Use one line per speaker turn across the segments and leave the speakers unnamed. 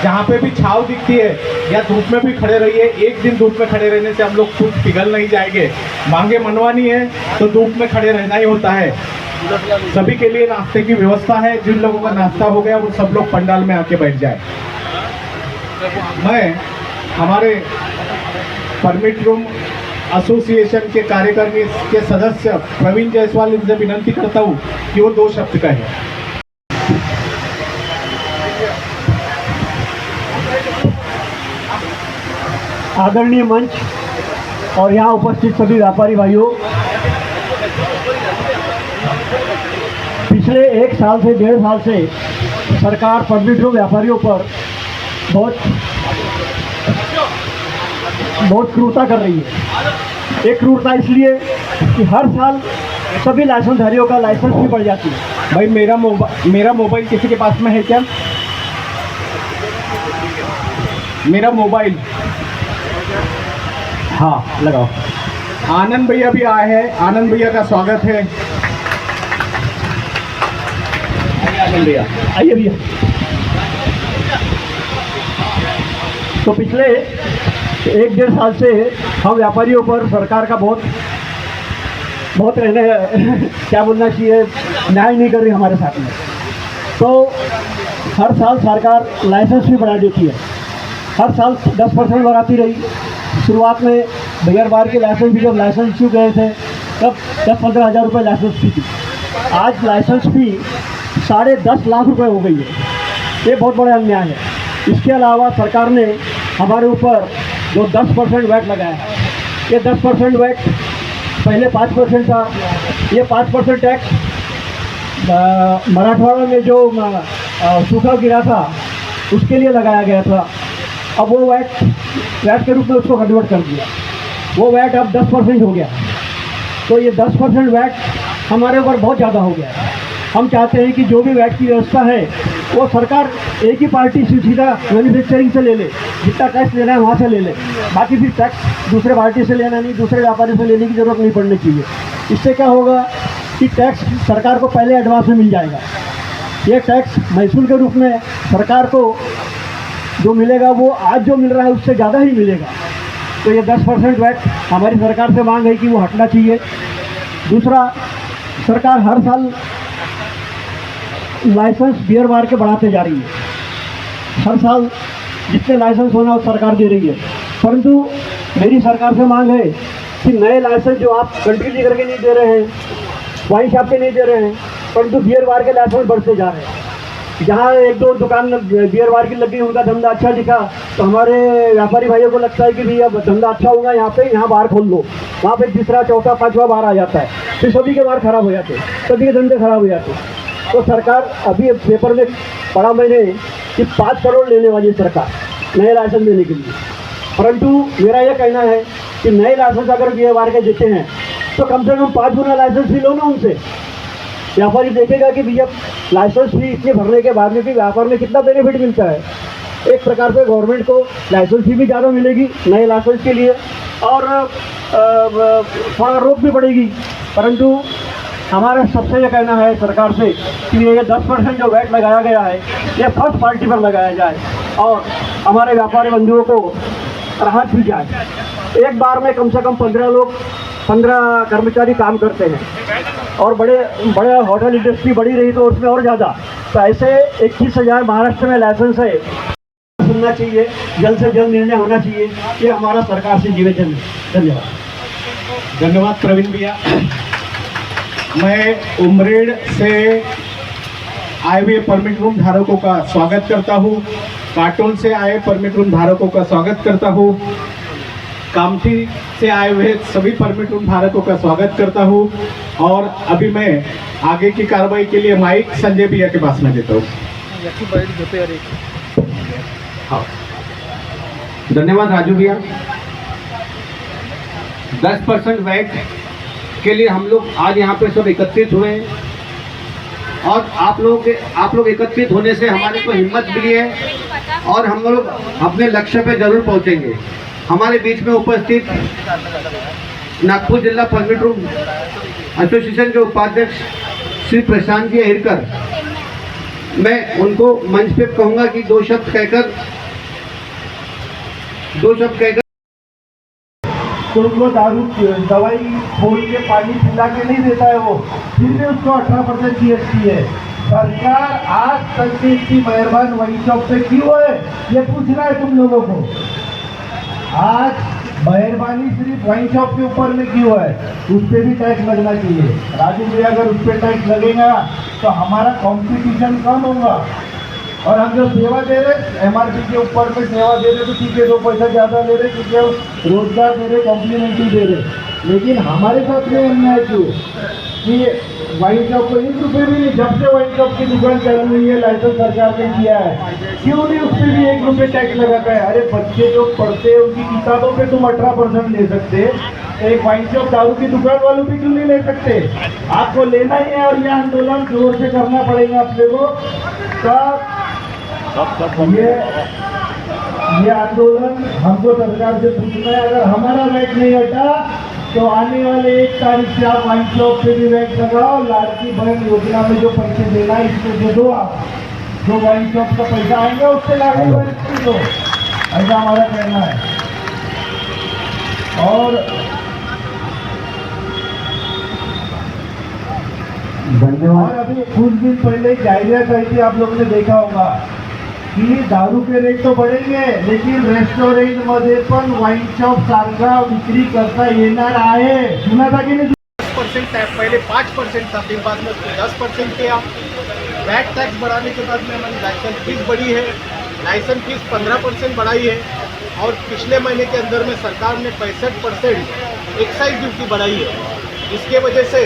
जहाँ पे भी छाव दिखती है या धूप में भी खड़े रहिए, एक दिन धूप में खड़े रहने से हम लोग खुद पिघल नहीं जाएंगे। मांगे मनवानी है तो धूप में खड़े रहना ही होता है। सभी के लिए नाश्ते की व्यवस्था है, जिन लोगों का नाश्ता हो गया वो सब लोग पंडाल में आके बैठ जाए। मैं हमारे परमिट रूम एसोसिएशन के कार्यकारिणी के सदस्य प्रवीण जायसवाल इनसे विनंती करता हूँ कि वो 2 शब्द कहें।
आदरणीय मंच और यहाँ उपस्थित सभी व्यापारी भाइयों, पिछले 1 साल से 1.5 साल से सरकार परमिट रूम व्यापारियों पर बहुत क्रूरता कर रही है। एक क्रूरता इसलिए कि हर साल सभी लाइसेंसधारियों का लाइसेंस भी बढ़ जाती है।
भाई मेरा मोबाइल किसी के पास में है क्या? मेरा मोबाइल,
हाँ लगाओ।
आनंद भैया भी आए हैं, आनंद भैया का स्वागत है। आनंद भैया
आइए भैया। तो पिछले 1-1.5 साल से हम व्यापारियों पर सरकार का बहुत रहने क्या बोलना चाहिए, न्याय नहीं कर रही हमारे साथ में। तो हर साल सरकार लाइसेंस भी बढ़ा देती है, हर साल 10% बढ़ाती रही। शुरुआत में बगैर बार के लाइसेंस भी जब लाइसेंस इशू गए थे तब 10-15 हज़ार रुपये लाइसेंस फी थी। आज लाइसेंस फी 10.5 लाख रुपए हो गई है। ये बहुत बड़ा अन्याय है। इसके अलावा सरकार ने हमारे ऊपर जो 10% वैट लगाया है, ये 10% वैट पहले 5% था। ये 5% टैक्स मराठवाड़ा में जो सूखा गिरा था उसके लिए लगाया गया था। अब वो वैट के रूप में उसको कन्वर्ट कर दिया, वो वैट अब 10% हो गया। तो ये 10% वैट हमारे ऊपर बहुत ज़्यादा हो गया है। हम चाहते हैं कि जो भी वैट की व्यवस्था है वो सरकार एक ही पार्टी से सीधा मैन्युफैक्चरिंग से ले ले, जितना टैक्स लेना है वहाँ से ले ले। बाकी फिर टैक्स दूसरे पार्टी से लेना नहीं, दूसरे व्यापारी से लेने की ज़रूरत नहीं पड़नी चाहिए। इससे क्या होगा कि टैक्स सरकार को पहले एडवांस में मिल जाएगा। ये टैक्स महसूल के रूप में सरकार को जो मिलेगा वो आज जो मिल रहा है उससे ज़्यादा ही मिलेगा। तो ये 10% वैट हमारी सरकार से मांग है कि वो हटना चाहिए। दूसरा, सरकार हर साल लाइसेंस बियर बार के बढ़ाते जा रही है। हर साल जितने लाइसेंस होना वो सरकार दे रही है, परंतु मेरी सरकार से मांग है कि नए लाइसेंस जो आप कंट्रीब्यूट करके नहीं दे रहे हैं, वाइन शॉप के नहीं दे रहे हैं, परंतु बियर बार के लाइसेंस बढ़ते जा रहे हैं। जहाँ 1-2 दुकान बियर बार की लगी, उनका धंधा अच्छा दिखा तो हमारे व्यापारी भाइयों को लगता है कि भैया धंधा अच्छा होगा यहाँ पे, यहाँ बार खोल लो। वहाँ पे 3रा 4था 5वां बार आ जाता है, फिर सभी के बार खराब हो जाते, सभी के धंधे खराब हो जाते। तो सरकार अभी पेपर में पढ़ा मैंने कि 5 करोड़ लेने वाली है सरकार नए लाइसेंस देने के लिए। परंतु मेरा यह कहना है कि नए लाइसेंस अगर बियर बार के देते हैं तो कम से कम 5 गुना लाइसेंस भी लो ना उनसे। व्यापारी देखेगा कि भैया लाइसेंस फी इतने भरने के बाद में भी व्यापार में कितना बेनिफिट मिलता है। एक प्रकार से गवर्नमेंट को लाइसेंस फी भी ज़्यादा मिलेगी नए लाइसेंस के लिए और थोड़ा रोक भी पड़ेगी। परंतु हमारा सबसे यह कहना है सरकार से कि ये 10% जो वैट लगाया गया है ये फर्स्ट पार्टी पर लगाया जाए और हमारे व्यापारी बंधुओं को राहत मिल जाए। एक बार में कम से कम 15 कर्मचारी काम करते हैं और बड़े होटल इंडस्ट्री बढ़ी रही तो उसमें और ज़्यादा। तो ऐसे 21,000 महाराष्ट्र में लाइसेंस है, सुनना चाहिए, जल्द से जल्द निर्णय होना चाहिए। ये हमारा सरकार से निवेदन है। धन्यवाद।
धन्यवाद प्रवीण भैया। मैं उमरेड से आए हुए परमिट रूम धारकों का स्वागत करता हूँ, काटोल से आए परमिट रूम धारकों का स्वागत करता हूँ, कामठी से आए हुए सभी परमिट रूम धारकों का स्वागत करता हूँ। और अभी मैं आगे की कार्रवाई के लिए माइक संजय भैया के पास में देता हूँ।
हाँ, धन्यवाद राजू भैया। 10% वैट के लिए हम लोग आज यहाँ पे सब एकत्रित हुए और आप लोग एकत्रित होने से हमारे को हिम्मत मिली है और हम लोग अपने लक्ष्य पे जरूर पहुँचेंगे। हमारे बीच में उपस्थित नागपुर जिला परमिट रूम एसोसिएशन के उपाध्यक्ष श्री प्रशांत जी अहिरकर मैं उनको मंच पे कहूँगा कि दो शब्द कहकर
तो उनको दारू दवाई खोल के पानी पिला के नहीं देता है वो, फिर भी उसको 18% GST है। सरकार आज तक भी इतनी मेहरबान वाइन शॉप पे क्यों है, ये पूछना है तुम लोगों को। आज मेहरबानी सिर्फ वाइन शॉप के ऊपर में क्यों है, उस पर भी टैक्स लगना चाहिए। राजू भैया, अगर उस पर टैक्स लगेगा तो हमारा कंपटीशन कम होगा। और हम जो सेवा दे रहे MRP के ऊपर में सेवा दे रहे तो ठीक है, 2 पैसा ज़्यादा ले रहे क्योंकि हम रोजगार दे रहे, कॉम्प्लीमेंट्री दे रहे, लेकिन हमारे साथ में अन्याय क्यों कि वाइन शॉप को 1 रुपये भी नहीं, जब से वाइन शॉप की दुकान चालू हुई है लाइसेंस सरकार ने किया है, क्यों नहीं उस पर भी 1 रुपये टैक्स लगाता है। अरे बच्चे जो पढ़ते हैं उनकी किताबों पे तुम 18% ले सकते, एक वाइन शॉप दारू की दुकान वालों भी क्यों नहीं ले सकते। आपको लेना ही है और ये आंदोलन जोर से करना पड़ेगा अपने को। ये आंदोलन हमको सरकार से पूछना है, अगर हमारा वैट नहीं हटा तो आने वाले 1 तारीख से आप वाइन शॉप पे भी वैट लगाओ। लाड़की बहन योजना में जो पैसे देना है इसको दे दो, आप जो वाइन शॉप का पैसा आएगा उससे लाड़की बहन को दो, ऐसा हमारा कहना है। और धन्यवाद। और अभी कुछ दिन पहले एक जाहिरात आई थी, आप लोगों ने देखा होगा की दारू के रेट तो बढ़ेंगे लेकिन रेस्टॉरंट मध्ये पण वाईन शॉप सारखा विक्री करता येणार आहे। सुना था कि नहीं?
10% पहले 5% था, फिर बाद में 10% किया। वैट टैक्स बढ़ाने के बाद में हमारी लाइसेंस फीस बढ़ी है, लाइसेंस फीस 15% बढ़ाई है, और पिछले महीने के अंदर में सरकार ने 65% एक्साइज ड्यूटी बढ़ाई है। इसके वजह से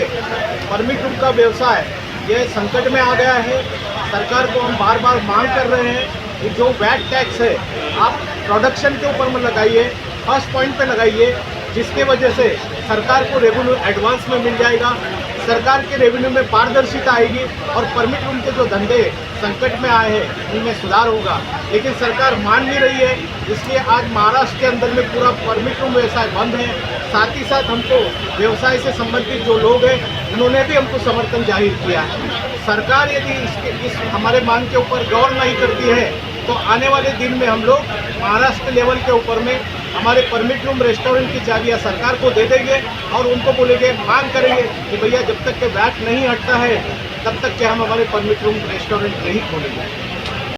परमिट रूम का व्यवसाय ये संकट में आ गया है। सरकार को हम बार बार मांग कर रहे हैं कि जो वैट टैक्स है आप प्रोडक्शन के ऊपर में लगाइए, फर्स्ट पॉइंट पे लगाइए, जिसके वजह से सरकार को रेवेन्यू एडवांस में मिल जाएगा, सरकार के रेवेन्यू में पारदर्शिता आएगी और परमिट रूम के जो धंधे संकट में आए हैं उनमें सुधार होगा। लेकिन सरकार मान नहीं रही है, इसलिए आज महाराष्ट्र के अंदर में पूरा परमिट रूम व्यवसाय बंद है। साथ ही साथ हमको व्यवसाय से संबंधित जो लोग हैं उन्होंने भी हमको समर्थन जाहिर किया है। सरकार यदि इस हमारे मांग के ऊपर गौर नहीं करती है तो आने वाले दिन में हम लोग महाराष्ट्र लेवल के ऊपर में हमारे परमिट रूम रेस्टोरेंट की चाबियाँ सरकार को दे देंगे और उनको बोलेंगे, मांग करेंगे कि भैया जब तक के वैट नहीं हटता है तब तक के हम हमारे परमिट रूम रेस्टोरेंट नहीं खोलेंगे।